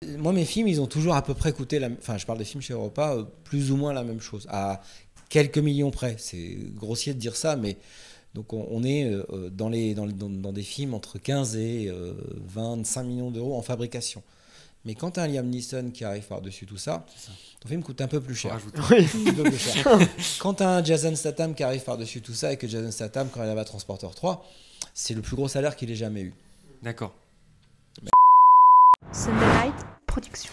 Moi, mes films, ils ont toujours à peu près coûté, enfin, je parle des films chez Europa, plus ou moins la même chose, à quelques millions près. C'est grossier de dire ça, mais donc on est dans des films entre 15 et 25 millions d'euros en fabrication. Mais quand tu as un Liam Neeson qui arrive par-dessus tout ça, ton film coûte un peu plus cher. Oui. Un peu plus cher. Quand tu as un Jason Statham qui arrive par-dessus tout ça et que Jason Statham, quand il avait Transporteur 3, c'est le plus gros salaire qu'il ait jamais eu. D'accord. Sunday Night Production.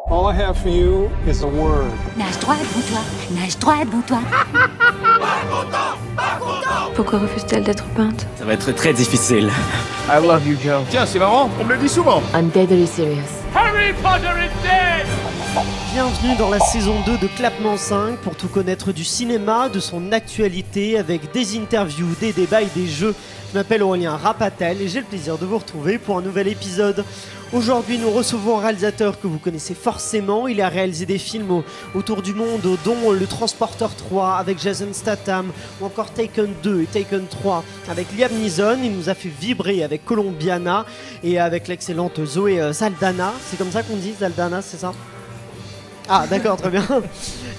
All I have for you is a word. Nage droit devant toi, nage droit devant toi. Pourquoi refuse-t-elle d'être peinte? Ça va être très difficile. I love you, Joe. Tiens, c'est marrant, on me le dit souvent. I'm deadly serious. Bienvenue dans la saison 2 de Clapement 5 pour tout connaître du cinéma, de son actualité, avec des interviews, des débats et des jeux. Je m'appelle Aurélien Rapatel et j'ai le plaisir de vous retrouver pour un nouvel épisode. Aujourd'hui, nous recevons un réalisateur que vous connaissez forcément. Il a réalisé des films autour du monde, dont Le Transporteur 3 avec Jason Statham, ou encore Taken 2 et Taken 3 avec Liam Neeson. Il nous a fait vibrer avec Colombiana et avec l'excellente Zoé Saldana. C'est comme ça qu'on dit, Saldana, c'est ça ? Ah d'accord, très bien.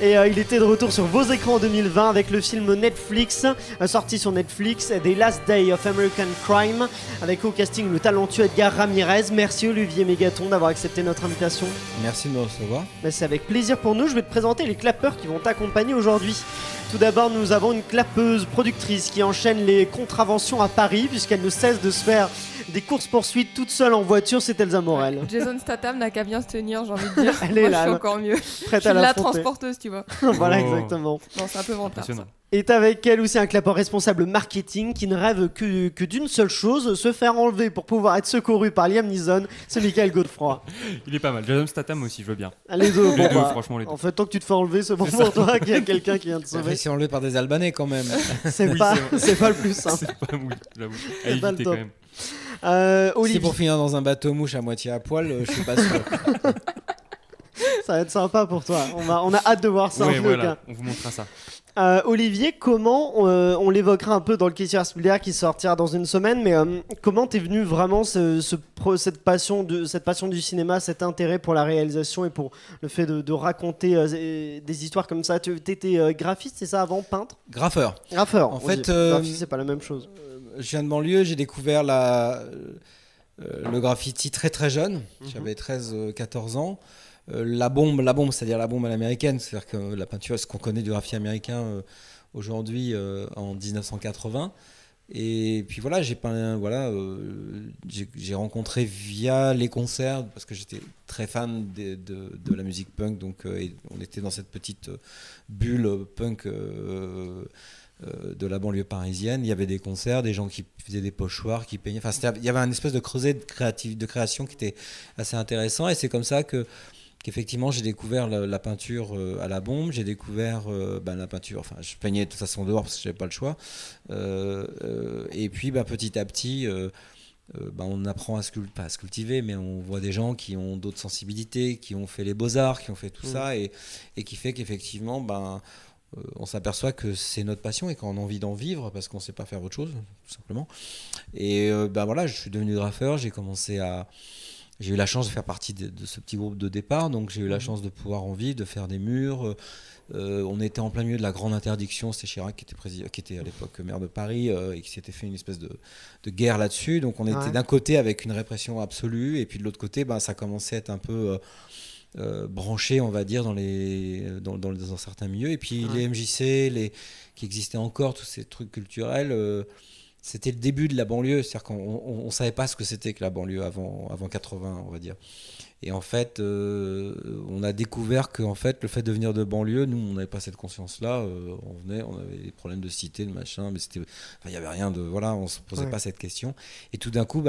Et il était de retour sur vos écrans en 2020 avec le film Netflix, sorti sur Netflix, The Last Day of American Crime, avec au casting le talentueux Edgar Ramirez. Merci Olivier Mégaton d'avoir accepté notre invitation. Merci de me recevoir. C'est avec plaisir pour nous. Je vais te présenter les clappeurs qui vont t'accompagner aujourd'hui. Tout d'abord, nous avons une clappeuse productrice qui enchaîne les contraventions à Paris puisqu'elle ne cesse de se faire des courses-poursuites toute seule en voiture. C'est Elsa Morel. Jason Statham n'a qu'à bien se tenir, j'ai envie de dire. Elle est Moi, là, je suis là. encore mieux. Prête Je à suis la l'affronter. transporteuse, tu vois. Voilà, Oh. exactement. Non, c'est un peu vantard. ça. Impressionnant. Est avec elle aussi un clapeur responsable marketing qui ne rêve que d'une seule chose, se faire enlever pour pouvoir être secouru par Liam Neeson. C'est Michael Godefroy. Il est pas mal. Jason Statham aussi, je veux bien. Les deux, Les bon, deux, bah, franchement, les deux. en fait, tant que tu te fais enlever, c'est bon pour toi qu'il y a quelqu'un qui vient te sauver. Après, c'est enlevé par des Albanais quand même. C'est Oui, pas, c'est vrai. c'est pas le plus simple. C'est pas oui, j'avoue. À C'est pas le éviter top. quand même. C'est Olivier, pour finir dans un bateau mouche à moitié à poil, je suis pas sûr. ça va être sympa pour toi. On a hâte de voir ça en Ouais, tout cas. voilà, on vous montrera ça. Olivier, comment, on l'évoquera un peu dans le questionnaire Spielberg qui sortira dans une semaine, mais comment t'es venu vraiment cette passion du cinéma, cet intérêt pour la réalisation et pour le fait de raconter des histoires comme ça? Tu étais graphiste, c'est ça, avant, peintre? Graffeur. Graffeur. En on fait, dit. Graphiste, c'est pas la même chose. Je viens de banlieue, j'ai découvert le graffiti très très jeune. J'avais 13-14 ans. La bombe, c'est-à-dire la bombe à l'américaine, c'est-à-dire que la peinture, ce qu'on connaît du graffiti américain aujourd'hui en 1980. Et puis voilà, j'ai peint, j'ai rencontré via les concerts, parce que j'étais très fan de la musique punk, donc et on était dans cette petite bulle punk de la banlieue parisienne. Il y avait des concerts, des gens qui faisaient des pochoirs, qui peignaient. Enfin, il y avait un espèce de creuset de création qui était assez intéressant, et c'est comme ça qu'effectivement j'ai découvert la peinture à la bombe. J'ai découvert la peinture, enfin je peignais de toute façon dehors parce que j'avais pas le choix, et puis petit à petit on apprend pas à se cultiver, mais on voit des gens qui ont d'autres sensibilités, qui ont fait les beaux-arts, qui ont fait tout ça, et qui fait qu'effectivement on s'aperçoit que c'est notre passion et qu'on a envie d'en vivre parce qu'on sait pas faire autre chose, tout simplement. Et je suis devenu graffeur. J'ai eu la chance de faire partie de ce petit groupe de départ, donc j'ai eu la chance de pouvoir en vivre, de faire des murs. On était en plein milieu de la grande interdiction, c'était Chirac qui était à l'époque maire de Paris, et qui s'était fait une espèce de guerre là-dessus. Donc on était d'un côté avec une répression absolue, et puis de l'autre côté, ça commençait à être un peu branché, on va dire, dans certains milieux. Et puis les MJC, qui existaient encore, tous ces trucs culturels. C'était le début de la banlieue, c'est-à-dire qu'on ne savait pas ce que c'était que la banlieue avant 80, on va dire. Et en fait, on a découvert que fait, le fait de venir de banlieue, nous, on n'avait pas cette conscience-là. On avait des problèmes de cité, de machin, mais il n'y avait rien de... Voilà, on ne se posait pas cette question. Et tout d'un coup,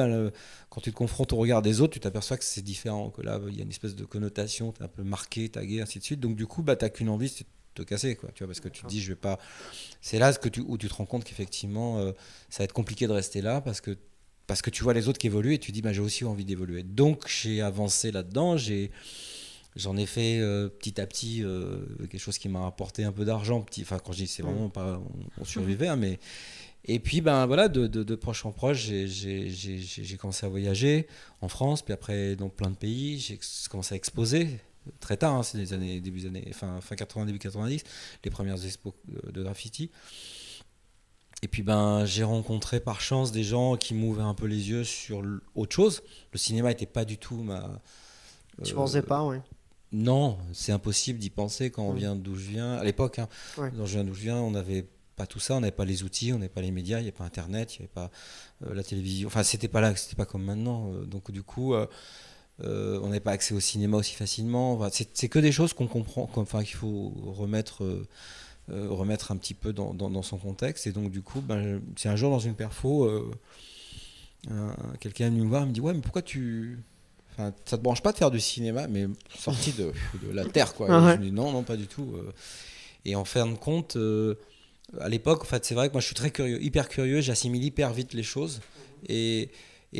quand tu te confrontes au regard des autres, tu t'aperçois que c'est différent, que là, il y a une espèce de connotation, tu es un peu marqué, tagué, ainsi de suite. Donc du coup, tu n'as qu'une envie, c'est de te casser, quoi, tu vois, parce que tu te dis, je vais pas... C'est là où tu te rends compte qu'effectivement, ça va être compliqué de rester là, parce que tu vois les autres qui évoluent et tu dis j'ai aussi envie d'évoluer. Donc j'ai avancé là-dedans, j'en ai fait petit à petit quelque chose qui m'a rapporté un peu d'argent. Enfin, quand je dis c'est vraiment pas, on survivait, hein, mais Et puis, ben voilà, de proche en proche, j'ai commencé à voyager en France, puis après dans plein de pays. J'ai commencé à exposer très tard, hein, c'est les années, début des années, fin 80, début 90, les premières expos de graffiti. Et puis ben j'ai rencontré par chance des gens qui m'ouvraient un peu les yeux sur autre chose. Le cinéma n'était pas du tout ma. Tu pensais pas, oui. Non, c'est impossible d'y penser quand on vient d'où je viens. À l'époque, hein, d'où je viens, on n'avait pas tout ça, on n'avait pas les outils, on n'avait pas les médias, il n'y avait pas Internet, il n'y avait pas la télévision. Enfin, c'était pas comme maintenant. Donc du coup, on n'avait pas accès au cinéma aussi facilement. Enfin, c'est que des choses qu'on comprend, enfin qu'il faut remettre un petit peu dans son contexte. Et donc du coup, ben, c'est un jour dans une perfo, quelqu'un est venu me voir et me dit ouais, mais pourquoi enfin, ça te branche pas de faire du cinéma, mais sorti de la terre, quoi. Je me dis non, pas du tout. Et en fin de compte, à l'époque, en fait, c'est vrai que moi je suis très curieux, hyper curieux, j'assimile hyper vite les choses. Et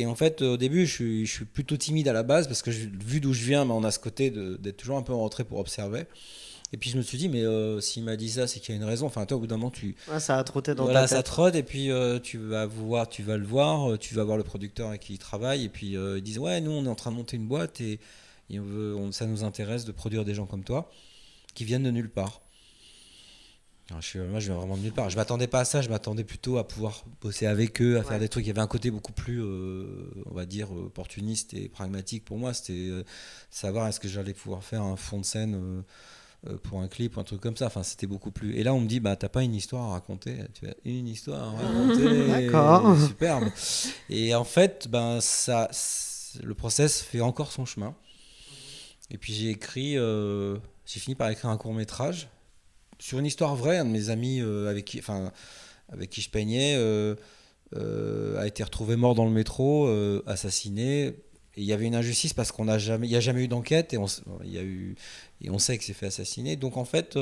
en fait, au début, je suis plutôt timide à la base, parce que vu d'où je viens, on a ce côté d'être toujours un peu en retrait pour observer. Et puis je me suis dit, mais s'il m'a dit ça, c'est qu'il y a une raison. Enfin, toi, au bout d'un moment, ça a trotté dans ta tête. Ça trotte, et puis tu vas le voir, tu vas voir le producteur avec qui il travaille, et puis ils disent, ouais, nous, on est en train de monter une boîte, et ça nous intéresse de produire des gens comme toi, qui viennent de nulle part. Alors, moi, je viens vraiment de nulle part. Je m'attendais pas à ça, je m'attendais plutôt à pouvoir bosser avec eux, à faire des trucs. Il y avait un côté beaucoup plus, on va dire, opportuniste et pragmatique pour moi. C'était savoir est-ce que j'allais pouvoir faire un fond de scène pour un clip ou un truc comme ça. Enfin, c'était beaucoup plus. Et là, on me dit, bah, t'as pas une histoire à raconter. Tu as une histoire à raconter. D'accord. Superbe. Et en fait, ben, le process fait encore son chemin. Et puis j'ai fini par écrire un court-métrage sur une histoire vraie. Un de mes amis avec qui je peignais a été retrouvé mort dans le métro, assassiné. Et il y avait une injustice parce qu'il n'y a jamais eu d'enquête, et on sait qu'il s'est fait assassiner. Donc en fait,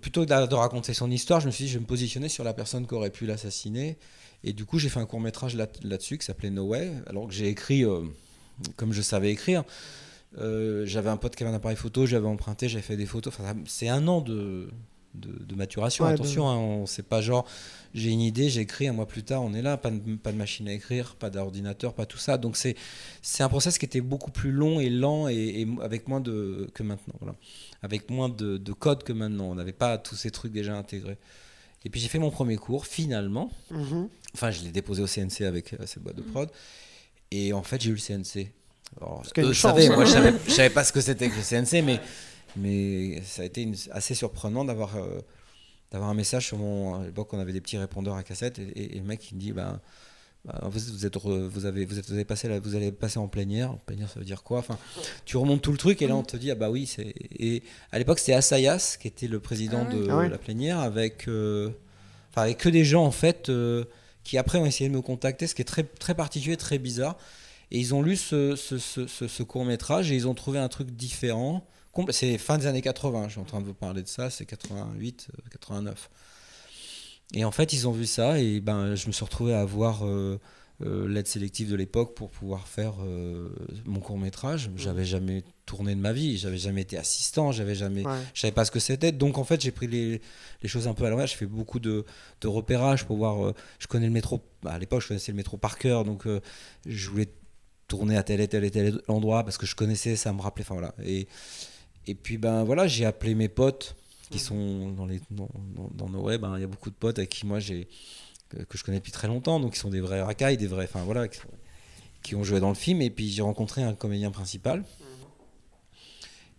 plutôt que de raconter son histoire, je me suis dit je vais me positionner sur la personne qui aurait pu l'assassiner. Et du coup, j'ai fait un court-métrage là-dessus qui s'appelait No Way, alors que j'ai écrit comme je savais écrire. J'avais un pote qui avait un appareil photo, j'avais emprunté, j'avais fait des photos. Enfin, c'est un an de maturation. Attention, hein, on sait pas genre j'ai une idée, j'écris, un mois plus tard on est là, pas de machine à écrire, pas d'ordinateur, pas tout ça. Donc c'est un process qui était beaucoup plus long et lent, et avec moins que maintenant, voilà. Avec moins de code que maintenant. On n'avait pas tous ces trucs déjà intégrés. Et puis j'ai fait mon premier cours finalement. Enfin, je l'ai déposé au CNC avec cette boîte de prod, et en fait j'ai eu le CNC. Alors, moi je savais pas ce que c'était que le CNC, mais ça a été assez surprenant d'avoir un message sur à l'époque on avait des petits répondeurs à cassette, et le mec il me dit vous allez passer en plénière. En plénière, ça veut dire quoi? Enfin, tu remontes tout le truc, et là on te dit oui, et à l'époque c'était Assayas qui était le président de la plénière, avec que des gens en fait qui après ont essayé de me contacter, ce qui est très très particulier, très bizarre. Et ils ont lu ce court-métrage, et ils ont trouvé un truc différent. C'est fin des années 80, je suis en train de vous parler de ça, c'est 88, 89. Et en fait, ils ont vu ça, et je me suis retrouvé à avoir l'aide sélective de l'époque pour pouvoir faire mon court-métrage. J'avais jamais tourné de ma vie, j'avais jamais été assistant, je savais pas ce que c'était. Donc en fait, j'ai pris les choses un peu à l'envers. J'ai fait beaucoup de repérage pour voir. Je connais le métro, à l'époque, je connaissais le métro par cœur, donc je voulais tourner à tel et tel endroit parce que je connaissais, ça me rappelait. Enfin voilà. Et puis voilà, j'ai appelé mes potes qui sont dans nos web. Il y a beaucoup de potes avec qui moi que je connais depuis très longtemps, donc qui sont des vrais racailles, des vrais, enfin voilà, qui ont joué dans le film. Et puis j'ai rencontré un comédien principal.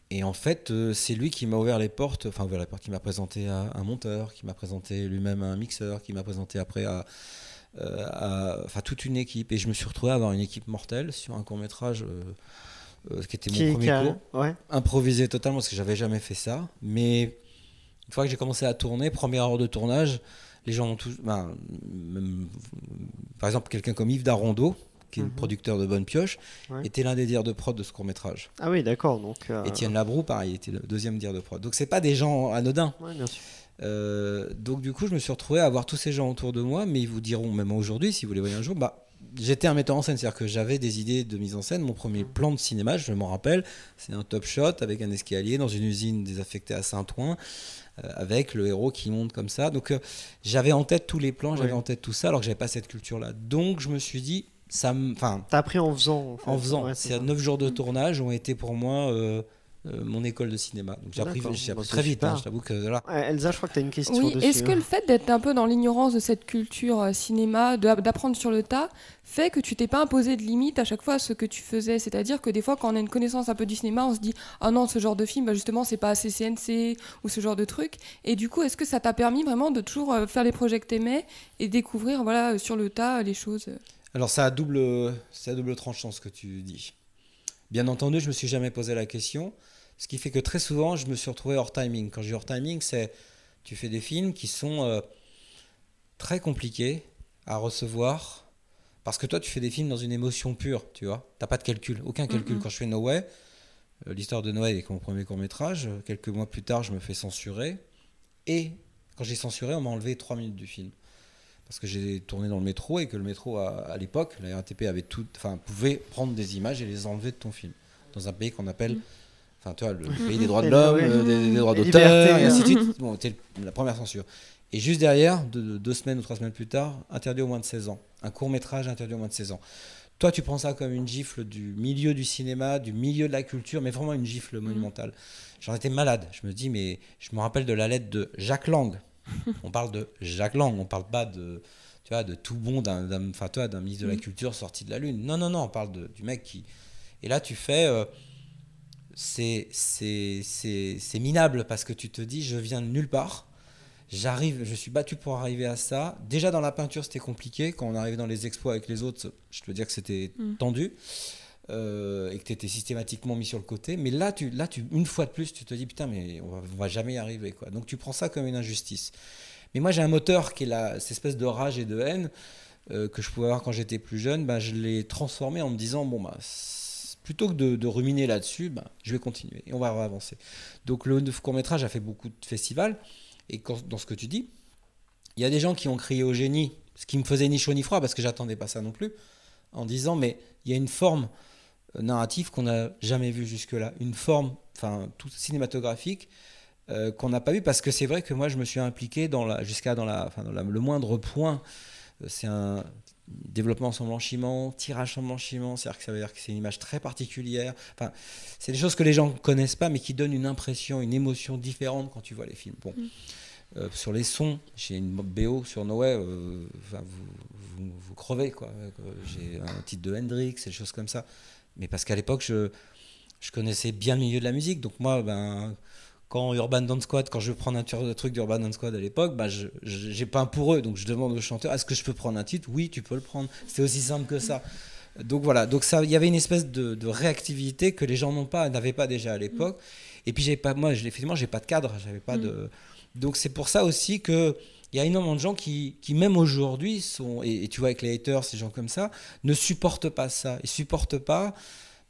Et en fait, c'est lui qui m'a ouvert les portes. Enfin, ouvert les portes. Il m'a présenté à un monteur, qui m'a présenté lui-même à un mixeur, qui m'a présenté après à toute une équipe. Et je me suis retrouvé à avoir une équipe mortelle sur un court-métrage qui était mon premier cours. Improvisé totalement, parce que j'avais jamais fait ça. Mais une fois que j'ai commencé à tourner, première heure de tournage, les gens ont tous... même, par exemple, quelqu'un comme Yves Darondeau, qui est le producteur de Bonne Pioche, était l'un des dires de prod de ce court-métrage. Ah oui, d'accord. Donc, Étienne Labroue, pareil, était le deuxième dire de prod. Donc c'est pas des gens anodins. Ouais, bien sûr. Donc du coup, je me suis retrouvé à avoir tous ces gens autour de moi, mais ils vous diront, même aujourd'hui, si vous les voyez un jour, j'étais un metteur en scène, c'est-à-dire que j'avais des idées de mise en scène. Mon premier plan de cinéma, je m'en rappelle, c'est un top shot avec un escalier dans une usine désaffectée à Saint-Ouen, avec le héros qui monte comme ça. Donc j'avais en tête tous les plans, j'avais en tête tout ça, alors que j'avais pas cette culture-là. Donc je me suis dit, t'as appris en faisant. En faisant. Ouais, c'est 9 jours de tournage ont été pour moi mon école de cinéma. Donc j'ai appris très vite. Je t'avoue que voilà. Elsa, je crois que tu as une question Oui, dessus. est-ce que le fait d'être un peu dans l'ignorance de cette culture cinéma, d'apprendre sur le tas, fait que tu t'es pas imposé de limite à chaque fois à ce que tu faisais? C'est-à-dire que des fois, quand on a une connaissance un peu du cinéma, on se dit « Ah non, ce genre de film, bah justement, c'est pas assez CNC » ou ce genre de truc. Et du coup, est-ce que ça t'a permis vraiment de toujours faire les projets que t'aimais et découvrir sur le tas les choses Alors c'est à double tranchant ce que tu dis. Bien entendu, je me suis jamais posé la question. Ce qui fait que très souvent, je me suis retrouvé hors timing. Quand je dis hors timing, c'est tu fais des films qui sont très compliqués à recevoir parce que toi, tu fais des films dans une émotion pure, tu vois. T'as pas de calcul, aucun calcul. Quand je fais No Way, l'histoire de Noé est mon premier court-métrage. Quelques mois plus tard, je me fais censurer. Et quand j'ai censuré, on m'a enlevé 3 minutes du film. Parce que j'ai tourné dans le métro et que le métro, à l'époque, la RATP pouvait prendre des images et les enlever de ton film. Dans un pays qu'on appelle... tu vois, le pays des droits de l'homme, des droits d'auteur, et ainsi de suite. Bon, c'était la première censure. Et juste derrière, 2 semaines ou 3 semaines plus tard, interdit au moins de 16 ans. Un court-métrage interdit au moins de 16 ans. Toi, tu prends ça comme une gifle du milieu du cinéma, du milieu de la culture, mais vraiment une gifle monumentale. J'en étais malade. Je me dis, mais je me rappelle de la lettre de Jacques Lang. On parle de Jacques Lang, on parle pas de tout bon d'un ministre de la Culture sorti de la Lune. Non, on parle du mec qui... Et là, tu fais... c'est minable parce que tu te dis, je viens de nulle part. Je suis battu pour arriver à ça. Déjà, dans la peinture, c'était compliqué. Quand on arrivait dans les expos avec les autres, je peux dire que c'était tendu. Et que tu étais systématiquement mis sur le côté. Mais là, une fois de plus, tu te dis, putain, mais on va jamais y arriver, quoi. Donc, tu prends ça comme une injustice. Mais moi, j'ai un moteur qui est cette espèce de rage et de haine que je pouvais avoir quand j'étais plus jeune. Je l'ai transformé en me disant, plutôt que de ruminer là-dessus, je vais continuer et on va avancer. Donc, le court-métrage a fait beaucoup de festivals. Et dans ce que tu dis, il y a des gens qui ont crié au génie, ce qui me faisait ni chaud ni froid, parce que j'attendais pas ça non plus, en disant, mais il y a une forme narrative qu'on n'a jamais vue jusque-là, une forme tout cinématographique qu'on n'a pas vue, parce que c'est vrai que moi je me suis impliqué jusqu'à le moindre point. C'est un développement sans blanchiment, tirage sans blanchiment, c'est-à-dire que ça veut dire que c'est une image très particulière. C'est des choses que les gens ne connaissent pas, mais qui donnent une impression, une émotion différente quand tu vois les films. Bon. Sur les sons, j'ai une BO sur Noé, vous crevez, quoi. J'ai un titre de Hendrix, des choses comme ça. Mais parce qu'à l'époque, je connaissais bien le milieu de la musique. Donc moi, quand Urban Dance Squad, quand je veux prendre un truc d'Urban Dance Squad à l'époque, j'ai pas un pour eux. Donc je demande au chanteur, est-ce que je peux prendre un titre ? Oui, tu peux le prendre. C'est aussi simple que ça. Donc voilà, donc il y avait une espèce de réactivité que les gens n'avaient pas déjà à l'époque. Et puis effectivement, j'ai pas de cadre, j'avais pas de... Donc c'est pour ça aussi que il y a énormément de gens qui même aujourd'hui sont, et tu vois avec les haters, ces gens comme ça, ne supportent pas ça. Ils supportent pas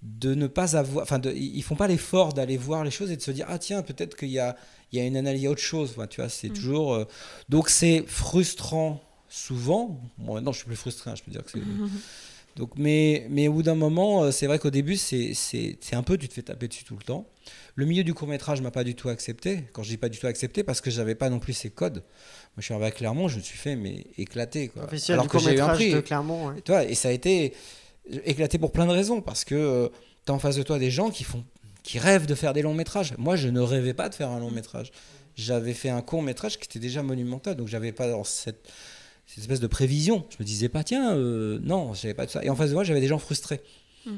de ne pas avoir, ils font pas l'effort d'aller voir les choses et de se dire, ah tiens, peut-être qu'il y a une analyse, il y a autre chose. Tu vois, c'est toujours... donc c'est frustrant souvent. Bon, maintenant je suis plus frustré, je peux dire que c'est... Donc, mais au bout d'un moment, c'est vrai qu'au début, c'est un peu, tu te fais taper dessus tout le temps. Le milieu du court-métrage m'a pas du tout accepté. Quand je dis pas du tout accepté, parce que j'avais pas non plus ces codes. Moi, je suis arrivé à Clermont, je me suis fait éclater, quoi. Alors que j'ai eu un prix de Clermont. Ouais. Toi, et ça a été éclaté pour plein de raisons, parce que tu as en face de toi des gens qui rêvent de faire des longs métrages. Moi, je ne rêvais pas de faire un long métrage. J'avais fait un court métrage qui était déjà monumental, donc j'avais pas cette espèce de prévision. Je me disais pas, tiens, non, j'avais pas de ça. Et en face de moi, j'avais des gens frustrés.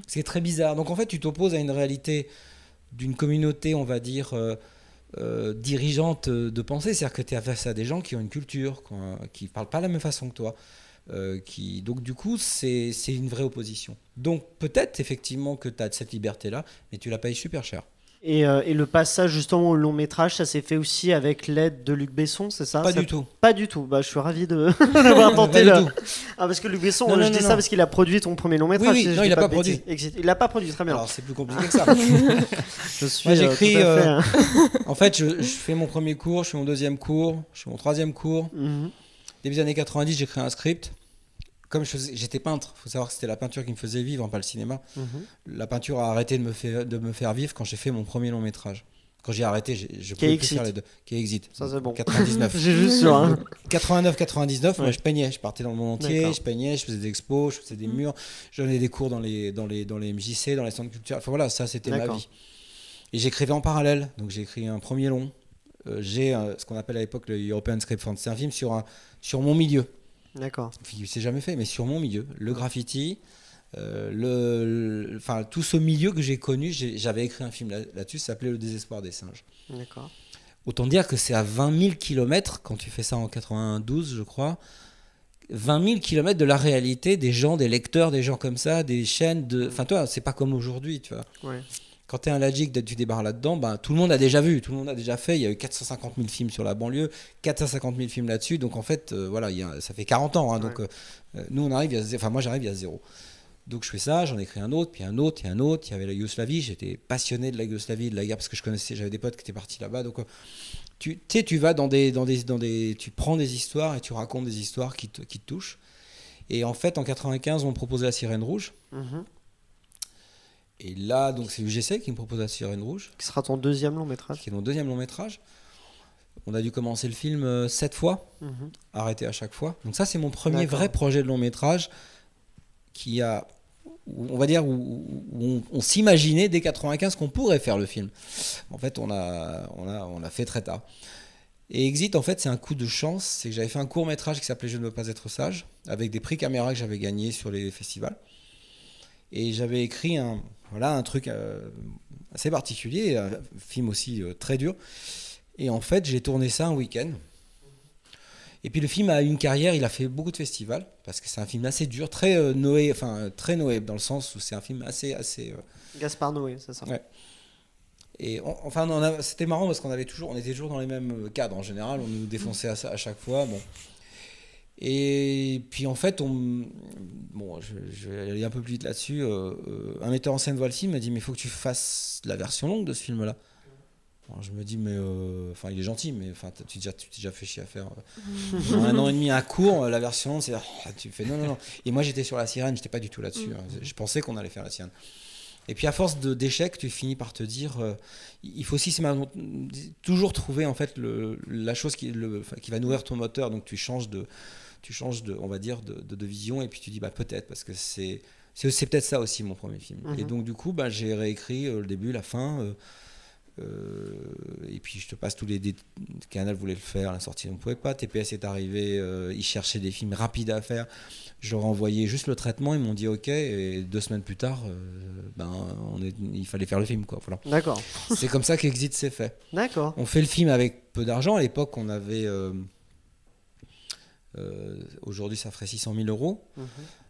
C'est très bizarre. Donc en fait, tu t'opposes à une réalité d'une communauté, on va dire, dirigeante de pensée. C'est-à-dire que tu es face à des gens qui ont une culture, qui ne parlent pas de la même façon que toi. Donc du coup, c'est une vraie opposition. Donc peut-être effectivement que tu as cette liberté-là, mais tu la payes super cher. Et le passage justement au long métrage, ça s'est fait aussi avec l'aide de Luc Besson, c'est ça ? Pas du tout. Pas du tout. Je suis ravi d'avoir tenté parce que Luc Besson, je dis ça parce qu'il a produit ton premier long métrage. Oui, non, il l'a pas produit. Il l'a pas produit, très bien. Alors c'est plus compliqué que ça. Moi j'écris. En fait, je fais mon premier cours, je fais mon deuxième cours, je fais mon troisième cours. Début des années 90, j'écris un script comme j'étais peintre, il faut savoir que c'était la peinture qui me faisait vivre, pas le cinéma. La peinture a arrêté de me faire vivre quand j'ai fait mon premier long métrage. Quand j'ai arrêté, je pouvais plus faire les deux. Qui est Exit. Ça c'est bon. 99. J'ai juste sur un. 89-99, moi Ouais. je peignais. Je partais dans le monde entier, D'accord. je peignais, je faisais des expos, je faisais des murs, je donnais des cours dans les MJC, dans les centres culturels. Enfin voilà, ça c'était ma D'accord. vie. Et j'écrivais en parallèle. Donc j'ai écrit un premier long. J'ai ce qu'on appelle à l'époque le European Script Fund. C'est un film sur mon milieu. D'accord. Il s'est jamais fait, mais sur mon milieu. Le graffiti, enfin tout ce milieu que j'ai connu, j'avais écrit un film là-dessus, ça s'appelait Le désespoir des singes. D'accord. Autant dire que c'est à 20 000 km, quand tu fais ça en 92, je crois, 20 000 km de la réalité des gens, des lecteurs, des gens comme ça, des chaînes de... Enfin, toi, c'est pas comme aujourd'hui, tu vois. Ouais. Quand t'es un Lagic, tu débarres là-dedans, ben, tout le monde a déjà vu, tout le monde a déjà fait. Il y a eu 450 000 films sur la banlieue, 450 000 films là-dessus. Donc, en fait, voilà, ça fait 40 ans. Hein, donc, nous, on arrive, moi, j'arrive, il y a zéro. Donc, je fais ça, j'en écris un autre, puis un autre, et un autre. Il y avait la Yougoslavie, j'étais passionné de la Yougoslavie, de la guerre, parce que j'avais des potes qui étaient partis là-bas. Donc, tu vas tu prends des histoires et tu racontes des histoires qui te touchent. Et en fait, en 95, on me proposait La Sirène Rouge. Et là, donc c'est UGC qui me propose La Sirène Rouge, Qui sera ton deuxième long métrage. qui est mon deuxième long métrage. On a dû commencer le film 7 fois, arrêté à chaque fois. Donc ça, c'est mon premier D'accord. vrai projet de long métrage qui a, on va dire, où on s'imaginait dès 95 qu'on pourrait faire le film. En fait, on a fait très tard. Et Exit, en fait, c'est un coup de chance. C'est que j'avais fait un court métrage qui s'appelait Je ne veux pas être sage, avec des prix caméra que j'avais gagnés sur les festivals. Et j'avais écrit un truc assez particulier, un film aussi très dur. Et en fait, j'ai tourné ça un week-end. Et puis le film a eu une carrière, il a fait beaucoup de festivals, parce que c'est un film assez dur, très Noé, dans le sens où c'est un film assez Gaspard Noé, c'est ça. Ouais. Et c'était marrant parce on était toujours dans les mêmes cadres en général, on nous défonçait à chaque fois. Bon. Et puis en fait, je vais aller un peu plus vite là-dessus. Un metteur en scène voit le film, m'a dit mais il faut que tu fasses la version longue de ce film-là. Alors, je me dis mais il est gentil, mais tu t'es déjà fait chier à faire 1 an et demi à court. La version longue, c'est tu fais non. Et moi j'étais sur La Sirène, j'étais pas du tout là-dessus. Je pensais qu'on allait faire La Sirène. Et puis à force d'échecs, tu finis par te dire, il faut aussi toujours trouver en fait la chose qui va nourrir ton moteur. Donc tu changes de on va dire de vision, et puis tu dis peut-être, parce que c'est peut-être ça aussi mon premier film. Et donc du coup j'ai réécrit le début, la fin, et puis je te passe tous les Canal voulait le faire, la sortie on ne pouvait pas, TPS est arrivé, ils cherchaient des films rapides à faire, je leur ai envoyé juste le traitement, ils m'ont dit ok, et 2 semaines plus tard il fallait faire le film, quoi. Voilà. D'accord. C'est comme ça qu'Exit s'est fait. D'accord. On fait le film avec peu d'argent. À l'époque on avait aujourd'hui ça ferait 600 000 euros.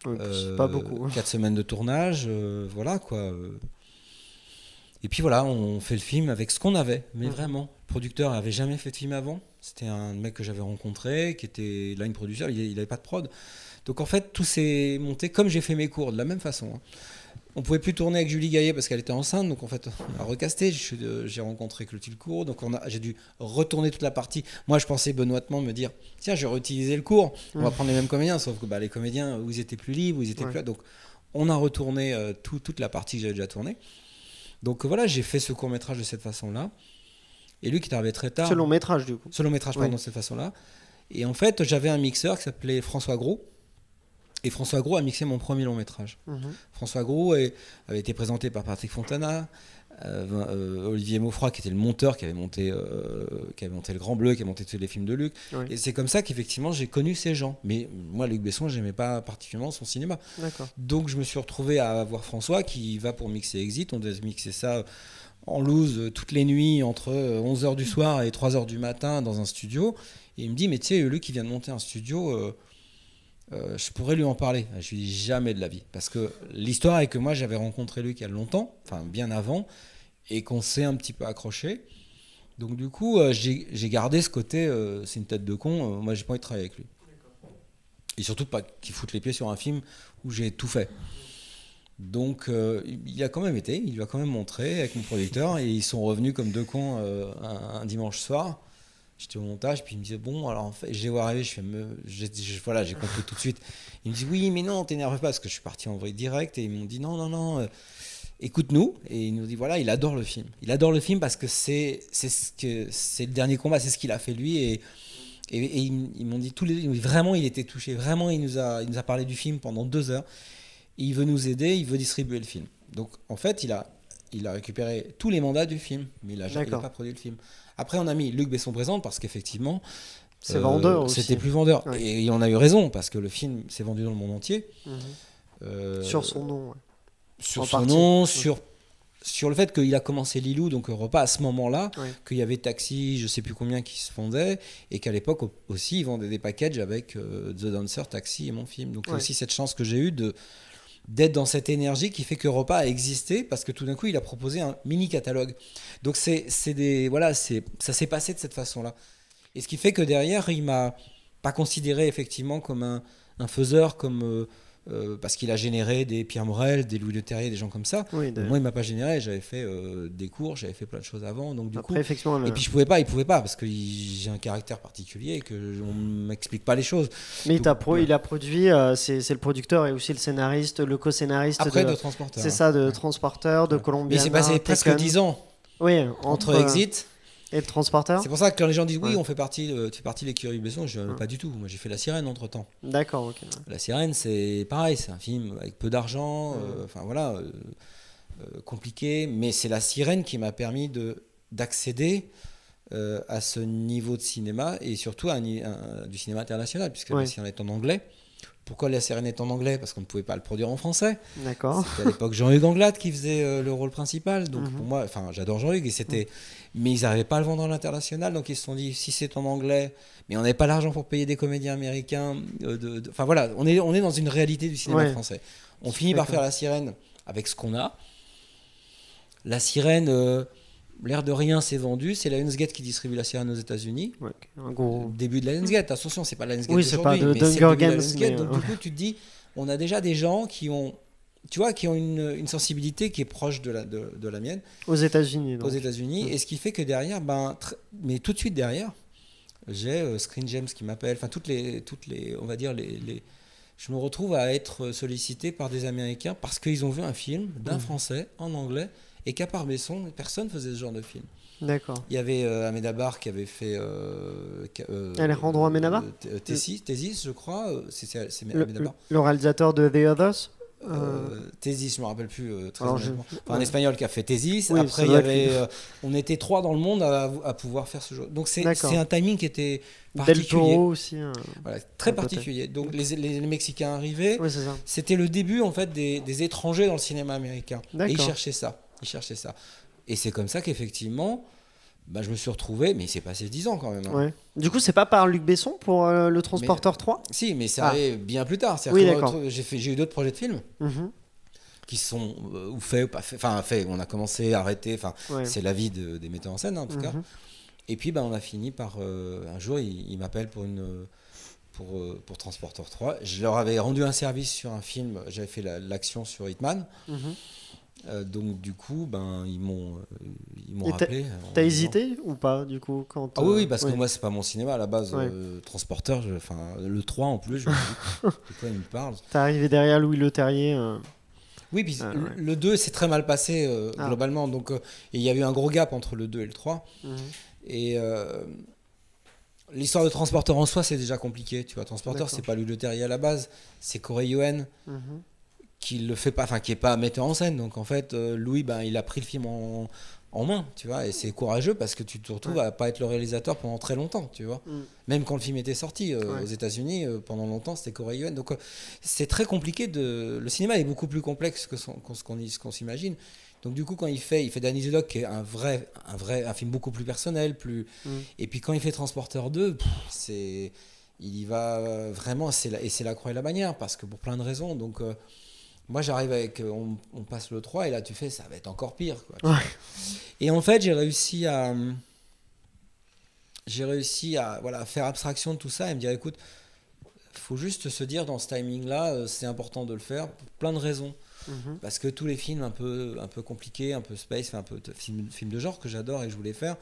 Ouais, c'est pas beaucoup. 4 semaines de tournage, voilà quoi. Et puis voilà, on fait le film avec ce qu'on avait, mais vraiment. Le producteur n'avait jamais fait de film avant. C'était un mec que j'avais rencontré, qui était line producer, il n'avait pas de prod. Donc en fait, tout s'est monté comme j'ai fait mes cours, de la même façon. On pouvait plus tourner avec Julie Gaillet parce qu'elle était enceinte, donc en fait, on a recasté. J'ai rencontré Clotilde Cour, donc j'ai dû retourner toute la partie. Moi, je pensais benoîtement me dire, tiens, je vais réutiliser le cours, on va prendre les mêmes comédiens, sauf que les comédiens, où ils étaient plus libres, où ils étaient plus là. Donc on a retourné toute la partie que j'avais déjà tournée. Donc voilà, j'ai fait ce court-métrage de cette façon-là. Et lui qui est arrivé très tard. Ce long métrage, du coup. Ce long-métrage, pardon, de cette façon-là. Et en fait, j'avais un mixeur qui s'appelait François Gros. Et François Gros a mixé mon premier long-métrage. François Gros avait été présenté par Patrick Fontana, Olivier Maufroy qui était le monteur, qui avait monté Le Grand Bleu, qui a monté tous les films de Luc. Oui. Et c'est comme ça qu'effectivement j'ai connu ces gens. Mais moi, Luc Besson, j'aimais pas particulièrement son cinéma. D'accord. Donc je me suis retrouvé à voir François qui va pour mixer Exit. On devait mixer ça en loose toutes les nuits entre 11h du soir et 3h du matin dans un studio. Et il me dit, mais tu sais, Luc qui vient de monter un studio... je pourrais lui en parler. Je lui dis jamais de la vie. Parce que l'histoire est que moi, j'avais rencontré Luc il y a longtemps, enfin bien avant, et qu'on s'est un petit peu accroché. Donc du coup, j'ai gardé ce côté, c'est une tête de con, moi j'ai pas envie de travailler avec lui. Et surtout pas qu'il foute les pieds sur un film où j'ai tout fait. Donc il a quand même été, il lui a quand même montré avec mon producteur, et ils sont revenus comme deux cons un dimanche soir. J'étais au montage, puis il me disait bon, alors en fait, je les vois arriver, voilà, j'ai compris tout de suite. Il me dit oui, mais non, t'énerve pas, parce que je suis parti en vrai direct, et ils m'ont dit non, écoute-nous, et il nous dit voilà, il adore le film. Il adore le film parce que c'est le dernier combat, c'est ce qu'il a fait lui, et ils m'ont dit vraiment, il était touché, vraiment, il nous a parlé du film pendant 2 heures. Et il veut nous aider, il veut distribuer le film. Donc en fait, il a récupéré tous les mandats du film, mais il n'a pas produit le film. Après, on a mis Luc Besson présent parce qu'effectivement, c'est vendeur aussi. C'était plus vendeur. Ouais. Et on a eu raison parce que le film s'est vendu dans le monde entier. Sur son nom. Ouais. Sur son nom, sur le fait qu'il a commencé Lilou, donc Europa à ce moment-là, qu'il y avait Taxi, je sais plus combien qui se vendaient, et qu'à l'époque aussi, ils vendaient des packages avec The Dancer, Taxi et mon film. Donc aussi cette chance que j'ai eue d'être dans cette énergie qui fait qu'Europa a existé, parce que tout d'un coup il a proposé un mini catalogue. Donc ça s'est passé de cette façon-là, et ce qui fait que derrière il m'a pas considéré effectivement comme un faiseur, comme parce qu'il a généré des Pierre Morel, des Louis Leterrier, des gens comme ça. Moi il m'a pas généré, j'avais fait des cours, j'avais fait plein de choses avant, donc du coup effectivement, et puis il pouvait pas parce que j'ai un caractère particulier et que on m'explique pas les choses. Mais donc, il a produit, c'est le producteur et aussi le scénariste, le co-scénariste après de Transporteur. C'est ça, de Transporteur, de Colombiana. Mais c'est passé presque 10 ans. Oui, entre Exit et le Transporteur. C'est pour ça que quand les gens disent oui, on fait partie de l'écurie Besson, je pas du tout. Moi, j'ai fait La Sirène entre temps. D'accord, ok. La Sirène, c'est pareil, c'est un film avec peu d'argent, compliqué, mais c'est La Sirène qui m'a permis d'accéder à ce niveau de cinéma et surtout du cinéma international, puisque La Sirène est en anglais. Pourquoi La Sirène est en anglais ? Parce qu'on ne pouvait pas le produire en français. D'accord. C'était à l'époque Jean-Hugues Anglade qui faisait le rôle principal. Donc pour moi, j'adore Jean-Hugues, mais ils n'arrivaient pas à le vendre à l'international. Donc ils se sont dit, si c'est en anglais, mais on n'avait pas l'argent pour payer des comédiens américains. On est dans une réalité du cinéma français. On finit par faire La Sirène avec ce qu'on a. La Sirène... l'air de rien, c'est vendu. C'est la Lionsgate qui distribue La Sirène aux États-Unis. Un gros début de la Lionsgate. Attention, c'est pas la Lionsgate d'aujourd'hui, mais c'est le début de la Lionsgate. Donc du coup, tu te dis, on a déjà des gens qui ont une sensibilité qui est proche de la mienne. Aux États-Unis. Aux États-Unis. Et ce qui fait que derrière, mais tout de suite derrière, j'ai Screen Gems qui m'appelle. Enfin, toutes les, on va dire je me retrouve à être sollicité par des Américains parce qu'ils ont vu un film d'un Français en anglais. Et qu'à part Besson, personne ne faisait ce genre de film. D'accord. Il y avait Amenabar qui avait fait... Alejandro Amenabar Thésis, je crois. C'est Amenabar. Le réalisateur de The Others Thésis, je ne me rappelle plus très honnêtement. Un Espagnol qui a fait Thésis. Oui, après, on était 3 dans le monde à pouvoir faire ce genre. Donc c'est un timing qui était particulier. Del Toro aussi. Voilà, très particulier. Donc les Mexicains arrivaient. Oui, c'était le début en fait des étrangers dans le cinéma américain. Et ils cherchaient ça. Et c'est comme ça qu'effectivement, je me suis retrouvé, mais il s'est passé 10 ans quand même. Ouais. Du coup, c'est pas par Luc Besson pour le Transporteur 3 ? Si, mais ça arrive bien plus tard. J'ai eu d'autres projets de films qui sont ou faits ou pas faits. Enfin, faits, on a commencé, arrêté. C'est la vie des metteurs en scène, en tout cas. Et puis, on a fini par... un jour, il m'appelle pour Transporteur 3. Je leur avais rendu un service sur un film. J'avais fait l'action sur Hitman. Donc du coup, ils m'ont rappelé. T'as hésité ou pas du coup quand oui, parce que moi c'est pas mon cinéma à la base. Transporteur, le 3 en plus, je me dis de quoi il me parle. T'es arrivé derrière Louis Leterrier. Oui, puis le 2 s'est très mal passé globalement, donc il y a eu un gros gap entre le 2 et le 3. Et l'histoire de Transporteur en soi c'est déjà compliqué, tu vois. Transporteur c'est pas Louis Leterrier à la base, c'est Corey Yuen. Qui le fait pas, qui est pas metteur en scène. Donc en fait, Louis, il a pris le film en main, tu vois, et c'est courageux parce que tu te retrouves à pas être le réalisateur pendant très longtemps, tu vois. Même quand le film était sorti aux États-Unis, pendant longtemps, c'était Corey Yuen. Donc c'est très compliqué le cinéma est beaucoup plus complexe que ce qu'on s'imagine. Donc du coup, quand il fait Danny the Dog, qui est un film beaucoup plus personnel, et puis quand il fait Transporteur 2, il y va vraiment, c'est la croix et la bannière, parce que pour plein de raisons. Donc moi j'arrive avec, on passe le 3 et là tu fais, ça va être encore pire, quoi. Et en fait j'ai réussi à faire abstraction de tout ça et me dire, écoute, faut juste se dire dans ce timing là, c'est important de le faire pour plein de raisons. Parce que tous les films un peu compliqués, un peu space, un peu film de genre que j'adore et que je voulais faire,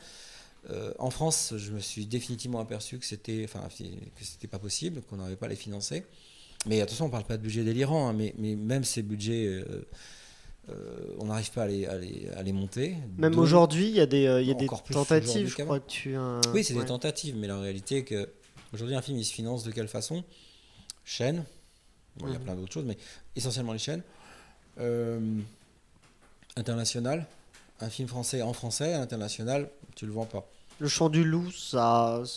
En France, je me suis définitivement aperçu que c'était pas possible, qu'on n'arrivait pas à les financer. Mais attention, on ne parle pas de budget délirant, hein, mais même ces budgets, on n'arrive pas à les monter. Même Donc, aujourd'hui, il y a des encore plus tentatives, aujourd'hui je qu'avant. crois que tu... Oui, c'est ouais. des tentatives, mais la réalité est qu'aujourd'hui, un film, il se finance de quelle façon ? Chaîne. Bon, il y a plein d'autres choses, mais essentiellement les chaînes. International. Un film français en français, à l'international, tu le vends pas. Le Chant du Loup, ça Oui,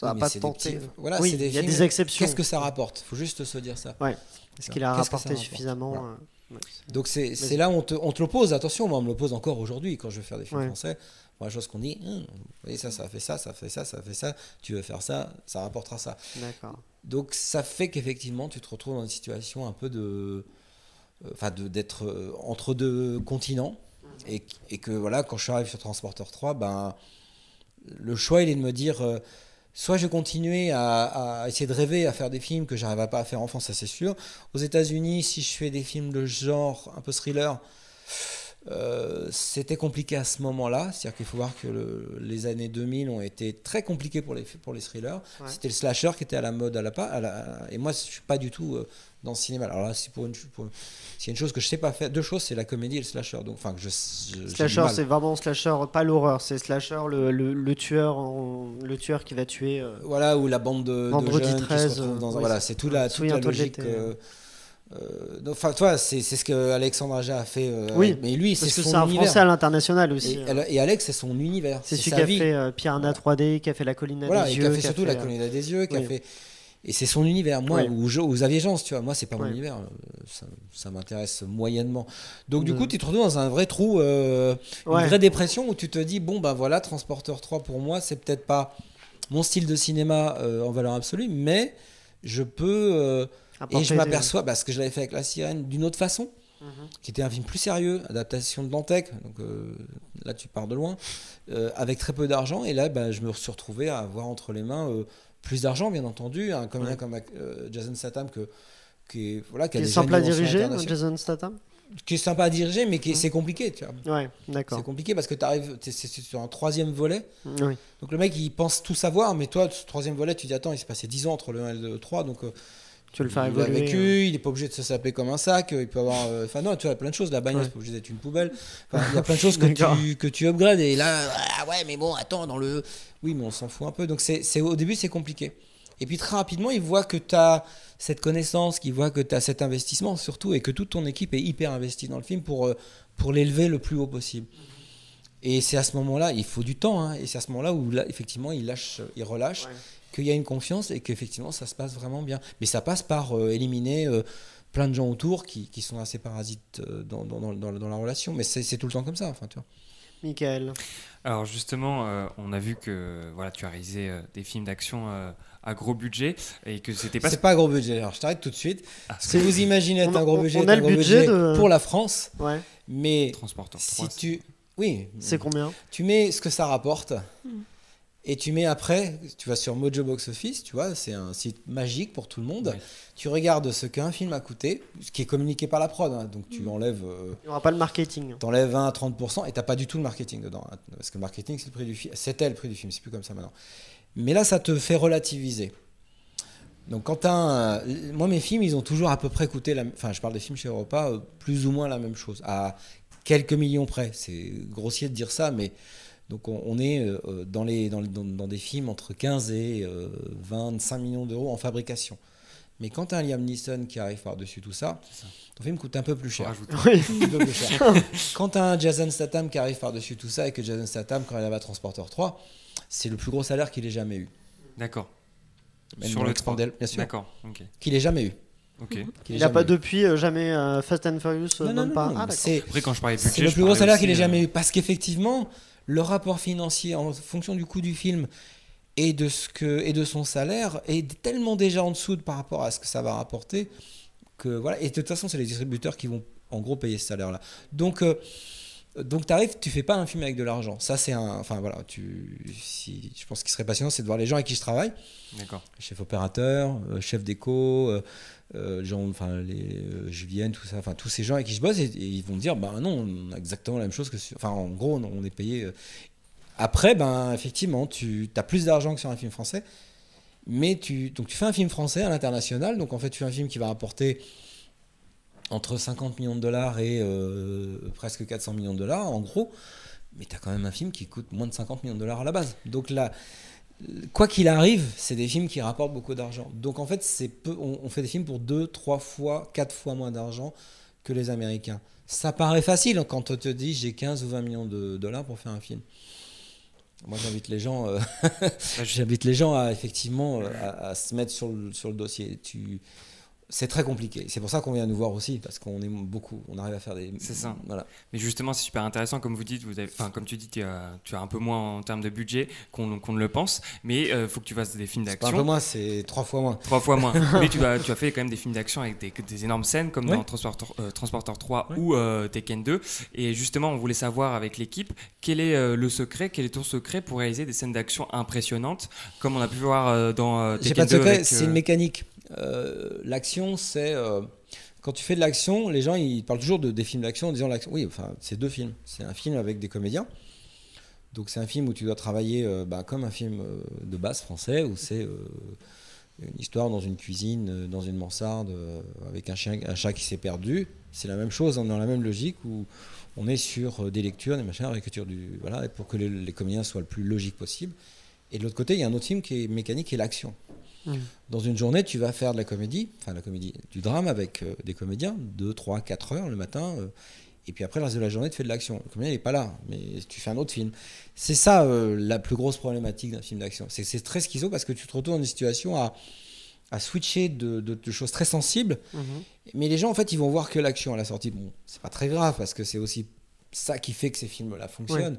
a mais pas c'est des tenté. petits- Voilà, Oui, c'est des il y a films. des exceptions. Qu'est-ce que ça rapporte ? Faut juste se dire ça. Est-ce qu'il a Qu'est-ce que ça rapporté rapporte ? suffisamment Voilà. ouais. Donc c'est Vas-y. là où on te l'oppose. Attention, moi on me l'oppose encore aujourd'hui quand je veux faire des films Ouais. français. La chose qu'on dit, vous voyez ça fait ça, ça fait ça, ça fait ça. Tu veux faire ça, ça rapportera ça. D'accord. Donc ça fait qu'effectivement tu te retrouves dans une situation un peu d'être entre deux continents et que voilà, quand je arrive sur Transporter 3, ben le choix il est de me dire soit je continuais à essayer de rêver à faire des films que j'arriverais pas à faire en France, ça c'est sûr. Aux États-Unis, si je fais des films de genre un peu thriller, c'était compliqué à ce moment-là. C'est-à-dire qu'il faut voir que les années 2000 ont été très compliquées pour les thrillers. Ouais. C'était le slasher qui était à la mode et moi je suis pas du tout dans le cinéma. Alors là, s'il y a une chose que je sais pas faire, deux choses, c'est la comédie et le slasher. Donc, enfin, j'ai du Slasher, mal. c'est vraiment slasher, pas l'horreur, c'est slasher, le tueur qui va tuer. Voilà, ou la bande de Vendredi jeunes 13, qui se retrouvent dans oui, voilà, c'est toute la souviens-toi de logique. l'été. Enfin, toi, c'est ce que Alexandre Aja a fait. Oui, mais lui, c'est parce que son c'est un univers. Français à l'international aussi. Et Alex, c'est son univers. C'est celui sa qui a vie. fait Piranha 3D, qui a fait La Colline à Voilà, des et yeux. qui a fait surtout La Colline à des yeux, qui a Oui. fait. Et c'est son univers. Moi, Oui. ou Xavier Jeance, tu vois, moi, c'est pas mon Oui. univers. Ça m'intéresse moyennement. Donc, du Mhm. coup, tu te retrouves dans un vrai trou, une vraie dépression où tu te dis, bon, ben voilà, Transporteur 3 pour moi, c'est peut-être pas mon style de cinéma en valeur absolue, mais je peux. Et je m'aperçois, ce que je l'avais fait avec La Sirène, d'une autre façon, qui était un film plus sérieux, adaptation de Dantec, donc là tu pars de loin, avec très peu d'argent, et là je me suis retrouvé à avoir entre les mains plus d'argent, bien entendu, un comédien comme Jason Statham qui a Qui est déjà simple à une dimension diriger, internationale. Jason Statham. Qui est sympa à diriger, mais c'est compliqué, tu vois. Ouais, d'accord. C'est compliqué parce que c'est sur un troisième volet. Oui. Donc le mec, il pense tout savoir, mais toi, ce troisième volet, tu dis, attends, il s'est passé 10 ans entre le 1 et le 3, donc Tu veux le faire il a évoluer. vécu, il n'est pas obligé de se saper comme un sac, il peut avoir... Enfin non, tu vois, plein de choses, la bagnole, c'est pas obligé d'être une poubelle. Enfin, il y a plein de choses que tu upgrades, et là, ouais, mais bon, attends, dans le... Oui, mais on s'en fout un peu, donc au début, c'est compliqué. Et puis très rapidement, il voit que tu as cette connaissance, qu'il voit que tu as cet investissement surtout, et que toute ton équipe est hyper investie dans le film pour l'élever le plus haut possible. Et c'est à ce moment-là, il faut du temps, hein, et c'est à ce moment-là où là, effectivement il relâche, qu'il y a une confiance et qu'effectivement ça se passe vraiment bien. Mais ça passe par éliminer plein de gens autour qui sont assez parasites dans la relation. Mais c'est tout le temps comme ça, enfin, tu vois. Michael. Alors justement, on a vu que voilà, tu as réalisé des films d'action à gros budget et que c'était pas... C'est pas un gros budget, alors je t'arrête tout de suite. Ce que vous imaginez être un gros budget, on a est un le gros budget pour la France, Ouais. mais Transporteur si 3, tu... Oui, C'est combien? tu mets ce que ça rapporte et tu mets après, tu vas sur Mojo Box Office, tu vois, c'est un site magique pour tout le monde. Ouais. Tu regardes ce qu'un film a coûté, ce qui est communiqué par la prod, hein, donc tu enlèves... Il n'y aura pas le marketing. T'enlèves 20 à 30% et t'as pas du tout le marketing dedans, hein, parce que le marketing c'est le prix du film, c'était le prix du film, c'est plus comme ça maintenant. Mais là ça te fait relativiser. Donc quand moi mes films ils ont toujours à peu près coûté, enfin je parle des films chez Europa, plus ou moins la même chose, à quelques millions près. C'est grossier de dire ça, mais donc on est dans des films entre 15 et 25 millions d'euros en fabrication. Mais quand tu as un Liam Neeson qui arrive par-dessus tout ça, ton film coûte un peu plus cher. Oui. Un peu plus cher. Quand tu as un Jason Statham qui arrive par-dessus tout ça et que Jason Statham, quand il arrive à Transporteur 3, c'est le plus gros salaire qu'il ait jamais eu. D'accord. Même Sur dans le Expandel, bien sûr. D'accord, ok. Qu'il ait jamais eu. Ok. Qu'il ait Il n'a pas jamais eu. depuis jamais Fast and Furious Non, même pas. non, Ah, d'accord. c'est Après, quand je parlais de budget, c'est le je plus gros parlais salaire aussi, qu'il ait jamais eu. Parce qu'effectivement, le rapport financier en fonction du coût du film et de son salaire est tellement déjà en dessous par rapport à ce que ça va rapporter que voilà. Et de toute façon, c'est les distributeurs qui vont en gros payer ce salaire-là. Donc t'arrives, tu fais pas un film avec de l'argent. Ça c'est enfin voilà, je pense qu'il serait passionnant, c'est de voir les gens avec qui je travaille. D'accord. Chef opérateur, chef déco, Julienne, tout ça, enfin tous ces gens avec qui je bosse et ils vont me dire bah non, on a exactement la même chose que en gros on est payé Après, ben, effectivement, tu as plus d'argent que sur un film français, mais tu fais un film français à l'international, donc en fait tu fais un film qui va rapporter entre 50 millions de dollars et presque 400 millions de dollars en gros, mais tu as quand même un film qui coûte moins de 50 millions de dollars à la base. Donc là, quoi qu'il arrive, c'est des films qui rapportent beaucoup d'argent. Donc en fait, on fait des films pour 2, 3 fois, 4 fois moins d'argent que les Américains. Ça paraît facile quand on te dit j'ai 15 ou 20 millions de dollars pour faire un film. Moi, j'invite les gens, à effectivement à se mettre sur le dossier. C'est très compliqué. C'est pour ça qu'on vient nous voir aussi, parce qu'on est beaucoup. On arrive à faire des. C'est ça. Voilà. Mais justement, c'est super intéressant, comme vous dites. Comme tu dis, tu as un peu moins en termes de budget qu'on ne le pense, mais faut que tu fasses des films d'action. C'est pas un peu moins, c'est 3 fois moins. 3 fois moins. Mais tu as fait quand même des films d'action avec des énormes scènes, comme dans Transporter 3 ou Tekken 2. Et justement, on voulait savoir avec l'équipe quel est le secret, quel est ton secret pour réaliser des scènes d'action impressionnantes, comme on a pu voir dans Tekken 2. J'ai pas de secret, c'est une mécanique. L'action, c'est quand tu fais de l'action, les gens ils parlent toujours des films d'action en disant l'action. Oui, enfin, c'est 2 films. C'est un film avec des comédiens. Donc c'est un film où tu dois travailler comme un film de base français, où c'est une histoire dans une cuisine, dans une mansarde, avec un chat qui s'est perdu. C'est la même chose, dans la même logique où on est sur des lectures, des machins, réécriture et pour que les comédiens soient le plus logique possible. Et de l'autre côté, il y a un autre film qui est mécanique et l'action. Dans une journée, tu vas faire de la comédie, du drame avec des comédiens, 2, 3, 4 heures le matin, et puis après, le reste de la journée, tu fais de l'action. Le comédien n'est pas là, mais tu fais un autre film. C'est ça la plus grosse problématique d'un film d'action. C'est très schizo parce que tu te retrouves dans une situation à switcher de choses très sensibles, mais les gens, en fait, ils vont voir que l'action à la sortie. Bon, c'est pas très grave parce que c'est aussi ça qui fait que ces films-là fonctionnent.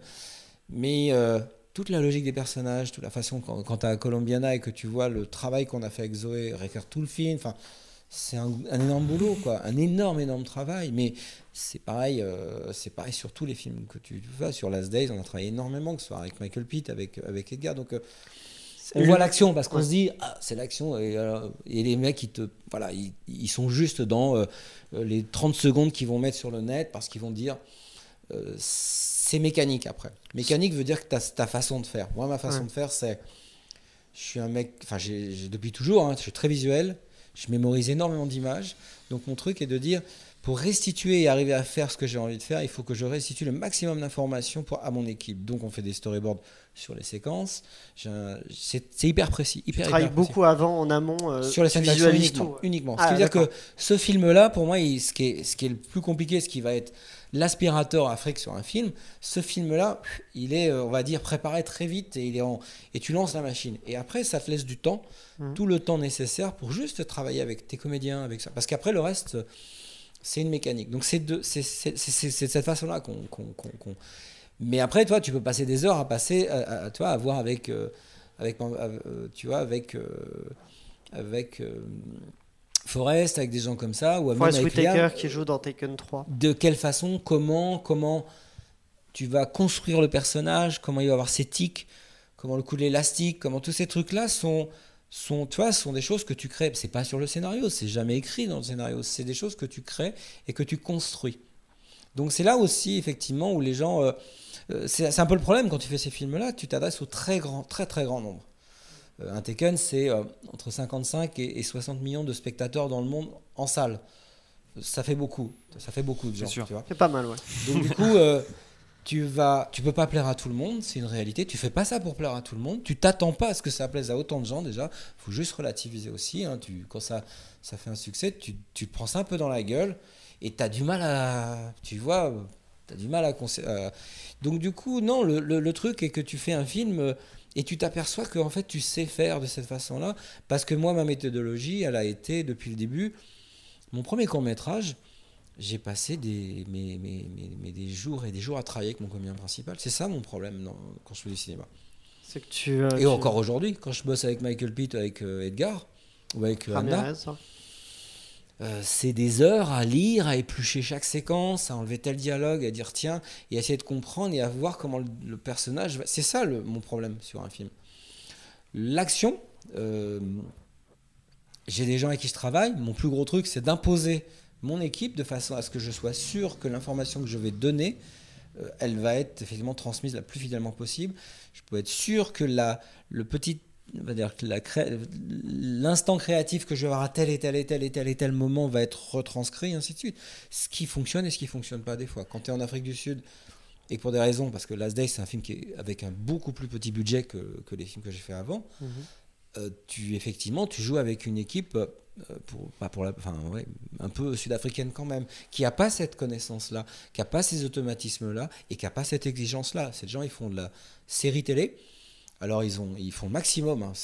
Mais toute la logique des personnages, toute la façon quand tu as Colombiana et que tu vois le travail qu'on a fait avec Zoé, réécrire tout le film, c'est un énorme boulot, quoi, un énorme travail. Mais c'est pareil sur tous les films que tu vois. Sur Last Days, on a travaillé énormément, que ce soit avec Michael Pitt, avec Edgar. Donc on voit l'action parce qu'on se dit c'est l'action et les mecs ils sont juste dans les 30 secondes qu'ils vont mettre sur le net parce qu'ils vont dire c'est mécanique après. Mécanique veut dire que tu as ta façon de faire. Moi, ma façon de faire, c'est. Je suis un mec. Enfin, j'ai depuis toujours, je suis très visuel. Je mémorise énormément d'images. Donc, mon truc est de dire pour restituer et arriver à faire ce que j'ai envie de faire, il faut que je restitue le maximum d'informations à mon équipe. Donc, on fait des storyboards sur les séquences. C'est hyper précis. Tu travailles beaucoup avant, en amont. Sur les scènes d'action uniquement. Ce qui veut dire que ce film-là, pour moi, ce qui est le plus compliqué, ce qui va être l'aspirateur à fric sur un film, ce film-là, il est, on va dire, préparé très vite et tu lances la machine. Et après, ça te laisse du temps, tout le temps nécessaire pour juste travailler avec tes comédiens, avec ça. Parce qu'après, le reste, c'est une mécanique. Donc, c'est de cette façon-là qu'on... Mais après, toi, tu peux passer des heures à passer, à voir avec Forrest, avec des gens comme ça, ou Forrest Whitaker qui joue dans Taken 3. De quelle façon, comment tu vas construire le personnage, comment il va avoir ses tics, comment le coup de l'élastique, comment tous ces trucs-là sont des choses que tu crées. C'est pas sur le scénario, c'est jamais écrit dans le scénario, c'est des choses que tu crées et que tu construis. Donc c'est là aussi, effectivement, où les gens... c'est un peu le problème quand tu fais ces films-là, tu t'adresses au très très grand nombre. Un Taken, c'est entre 55 et 60 millions de spectateurs dans le monde en salle. Ça fait beaucoup de gens. Tu vois. C'est pas mal, ouais. Donc du coup, tu peux pas plaire à tout le monde, c'est une réalité. Tu fais pas ça pour plaire à tout le monde. Tu t'attends pas à ce que ça plaise à autant de gens déjà. Faut juste relativiser aussi. Quand ça fait un succès, tu te prends ça un peu dans la gueule et t'as du mal à, donc du coup, non, le truc est que tu fais un film et tu t'aperçois que en fait tu sais faire de cette façon-là, parce que moi ma méthodologie, elle a été depuis le début. Mon premier court-métrage, j'ai passé des jours et des jours à travailler avec mon comédien principal. C'est ça mon problème quand je fais du cinéma. C'est que et encore aujourd'hui, quand je bosse avec Michael Pitt, avec Edgar ou avec Anna, c'est des heures à lire, à éplucher chaque séquence, à enlever tel dialogue, à dire tiens, et à essayer de comprendre et à voir comment le personnage va... C'est ça mon problème sur un film. L'action, j'ai des gens avec qui je travaille. Mon plus gros truc, c'est d'imposer mon équipe de façon à ce que je sois sûr que l'information que je vais donner elle va être effectivement transmise la plus fidèlement possible. Je peux être sûr que le petit, on va dire que l'instant créatif que je vais avoir à tel et tel moment va être retranscrit, et ainsi de suite. Ce qui fonctionne et ce qui ne fonctionne pas des fois. Quand tu es en Afrique du Sud, et pour des raisons, parce que Last Day, c'est un film qui est avec un beaucoup plus petit budget que les films que j'ai fait avant, tu joues avec une équipe un peu sud-africaine quand même, qui n'a pas cette connaissance-là, qui n'a pas ces automatismes-là, et qui n'a pas cette exigence-là. Ces gens, ils font de la série télé. Alors ils font le maximum, hein,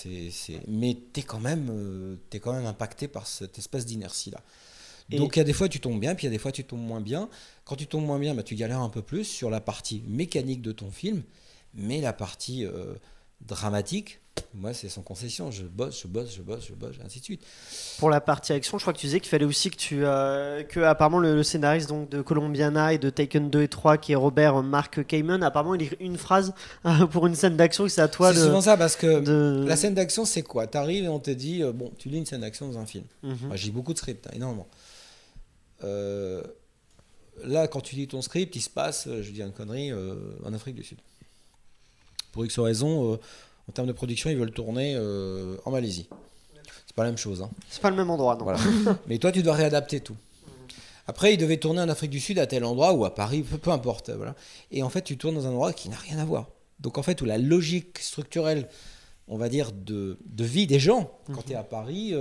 mais t'es quand même impacté par cette espèce d'inertie-là. Donc il y a des fois tu tombes bien, puis il y a des fois tu tombes moins bien. Quand tu tombes moins bien, tu galères un peu plus sur la partie mécanique de ton film, mais la partie dramatique, moi c'est sans concession, je bosse, ainsi de suite. Pour la partie action, je crois que tu disais qu'il fallait aussi que apparemment le scénariste donc, de Colombiana et de Taken 2 et 3, qui est Robert Mark Kamen, apparemment il dit une phrase pour une scène d'action, que c'est à toi c'est souvent ça, parce que la scène d'action c'est quoi? T'arrives et on te dit, tu lis une scène d'action dans un film. Moi, j'ai beaucoup de scripts, énormément. Là, quand tu lis ton script, il se passe, je dis une connerie, en Afrique du Sud. Pour X raison, en termes de production, ils veulent tourner en Malaisie. C'est pas la même chose. Hein. C'est pas le même endroit, non. Voilà. Mais toi, tu dois réadapter tout. Après, ils devaient tourner en Afrique du Sud à tel endroit ou à Paris, peu importe. Voilà. Et en fait, tu tournes dans un endroit qui n'a rien à voir. Donc en fait, où la logique structurelle, on va dire, de vie des gens, quand tu es à Paris,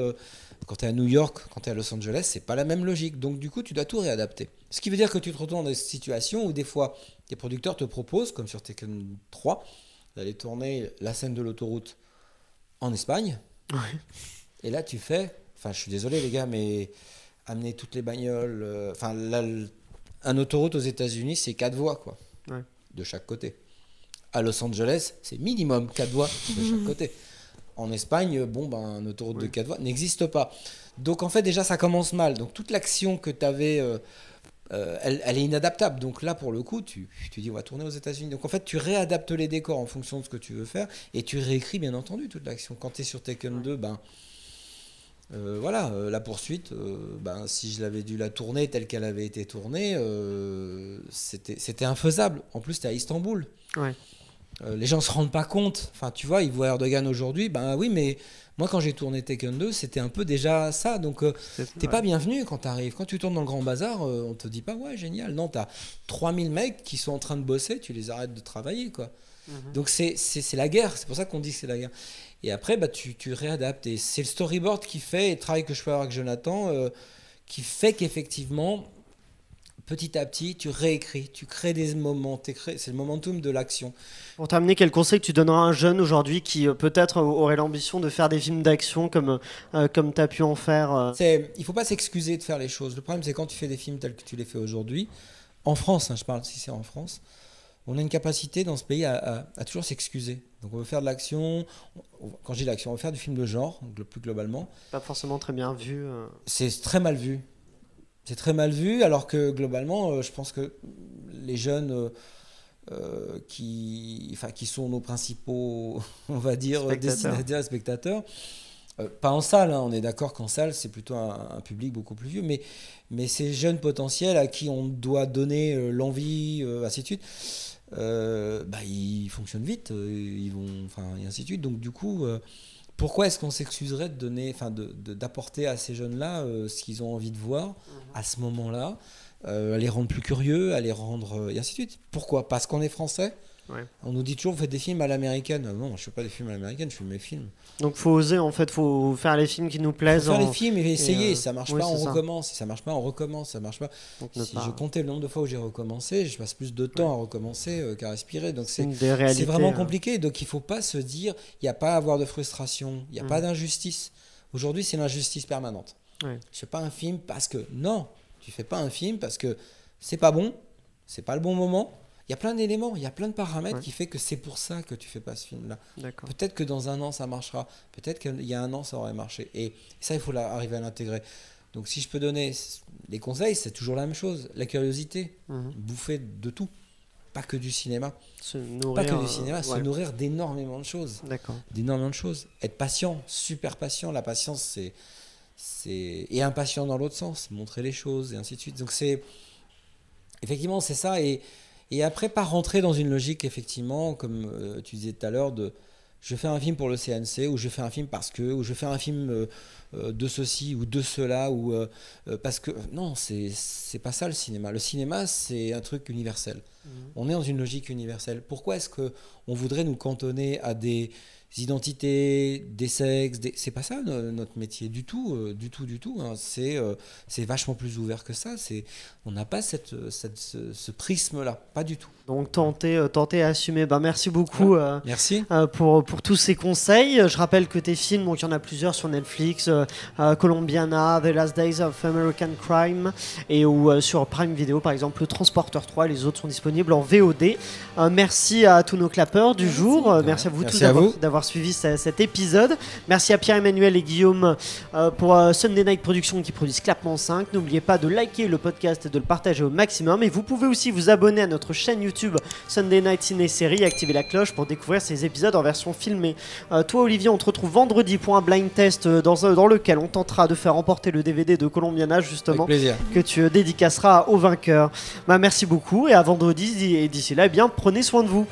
quand tu es à New York, quand tu es à Los Angeles, c'est pas la même logique. Donc du coup, tu dois tout réadapter. Ce qui veut dire que tu te retrouves dans des situations où des fois, tes producteurs te proposent, comme sur Taken 3, d'aller tourner la scène de l'autoroute en Espagne. Ouais. Et là, tu fais... Enfin, je suis désolé les gars, mais amener toutes les bagnoles... un autoroute aux États-Unis, c'est 4 voies, quoi. Ouais. De chaque côté. À Los Angeles, c'est minimum 4 voies de chaque côté. En Espagne, un autoroute de 4 voies n'existe pas. Donc en fait, déjà, ça commence mal. Donc toute l'action que tu avais, elle est inadaptable. Donc là, pour le coup, tu dis, on va tourner aux États-Unis. Donc en fait, tu réadaptes les décors en fonction de ce que tu veux faire et tu réécris, bien entendu, toute l'action. Quand tu es sur Taken 2, la poursuite, si je l'avais dû la tourner telle qu'elle avait été tournée, c'était infaisable. En plus, tu es à Istanbul. Ouais. Les gens se rendent pas compte. Enfin, tu vois, ils voient Erdogan aujourd'hui. Oui, mais moi, quand j'ai tourné Taken 2, c'était un peu déjà ça. Donc, t'es pas bienvenu quand t'arrives. Quand tu tournes dans le Grand Bazar, on te dit pas, ouais, génial. Non, t'as 3000 mecs qui sont en train de bosser, tu les arrêtes de travailler, quoi. Donc, c'est la guerre. C'est pour ça qu'on dit que c'est la guerre. Et après, tu réadaptes. Et c'est le storyboard qui fait, et le travail que je peux avoir avec Jonathan, qui fait qu'effectivement, petit à petit, tu réécris, tu crées des moments, c'est le momentum de l'action. Pour terminer, quel conseil tu donneras à un jeune aujourd'hui qui peut-être aurait l'ambition de faire des films d'action comme tu as pu en faire Il ne faut pas s'excuser de faire les choses. Le problème, c'est quand tu fais des films tels que tu les fais aujourd'hui, en France, je parle si c'est en France, on a une capacité dans ce pays à toujours s'excuser. Donc on veut faire de l'action, quand je dis l'action, on veut faire du film de genre, plus globalement. Pas forcément très bien vu. C'est très mal vu. C'est très mal vu, alors que globalement, je pense que les jeunes qui sont nos principaux, on va dire, destinataires et spectateurs, pas en salle, hein, on est d'accord qu'en salle, c'est plutôt un public beaucoup plus vieux, mais ces jeunes potentiels à qui on doit donner l'envie, ainsi de suite, ils fonctionnent vite, et ainsi de suite. Donc du coup... pourquoi est-ce qu'on s'excuserait de donner, d'apporter à ces jeunes-là ce qu'ils ont envie de voir à ce moment-là, à les rendre plus curieux, à les rendre et ainsi de suite. Pourquoi? Parce qu'on est français. Ouais. On nous dit toujours vous faites des films à l'américaine. Non, je fais pas des films à l'américaine, je fais mes films. Donc faut oser, en fait, faut faire les films qui nous plaisent. Faut faire les films et essayer. Ça marche pas, on recommence. Si ça marche pas, on recommence. Ça marche pas. Donc, si je comptais le nombre de fois où j'ai recommencé, je passe plus de temps à recommencer qu'à respirer. Donc c'est vraiment compliqué. Donc il faut pas se dire il y a pas à avoir de frustration, il y a pas d'injustice. Aujourd'hui, c'est l'injustice permanente. Ouais. Je fais pas un film parce que non, tu fais pas un film parce que c'est pas bon, c'est pas le bon moment. Il y a plein d'éléments, il y a plein de paramètres qui fait que c'est pour ça que tu fais pas ce film-là. D'accord. Peut-être que dans un an, ça marchera. Peut-être qu'il y a un an, ça aurait marché. Et ça, il faut arriver à l'intégrer. Donc, si je peux donner des conseils, c'est toujours la même chose. La curiosité, bouffer de tout. Pas que du cinéma. Se nourrir d'énormément de choses. D'accord. D'énormément de choses. Être patient, super patient. La patience, et impatient dans l'autre sens. Montrer les choses, et ainsi de suite. Donc, effectivement, c'est ça. Et Et après, pas rentrer dans une logique, effectivement, comme tu disais tout à l'heure, de je fais un film pour le CNC, ou je fais un film parce que, ou je fais un film de ceci ou de cela, ou parce que. Non, c'est pas ça le cinéma. Le cinéma, c'est un truc universel. On est dans une logique universelle. Pourquoi est-ce qu'on voudrait nous cantonner à des identités, des sexes, c'est pas ça notre métier du tout, hein. C'est vachement plus ouvert que ça. On n'a pas ce prisme-là, pas du tout. Donc tenter à assumer. Merci beaucoup Merci. Pour tous ces conseils. Je rappelle que tes films, donc il y en a plusieurs sur Netflix, Colombiana, The Last Days of American Crime, et ou sur Prime Video par exemple, Le Transporteur 3, les autres sont disponibles en VOD. Merci à tous nos clapeurs du jour. Merci à vous tous d'avoir suivi cet épisode. Merci à Pierre-Emmanuel et Guillaume pour Sunday Night Productions qui produisent Clapement 5. N'oubliez pas de liker le podcast et de le partager au maximum. Et vous pouvez aussi vous abonner à notre chaîne YouTube Sunday Night Ciné-Série et activer la cloche pour découvrir ces épisodes en version filmée. Toi Olivier, on te retrouve vendredi pour un blind test dans lequel on tentera de faire remporter le DVD de Colombiana justement, que tu dédicaceras au vainqueur. Merci beaucoup et à vendredi, et d'ici là, prenez soin de vous.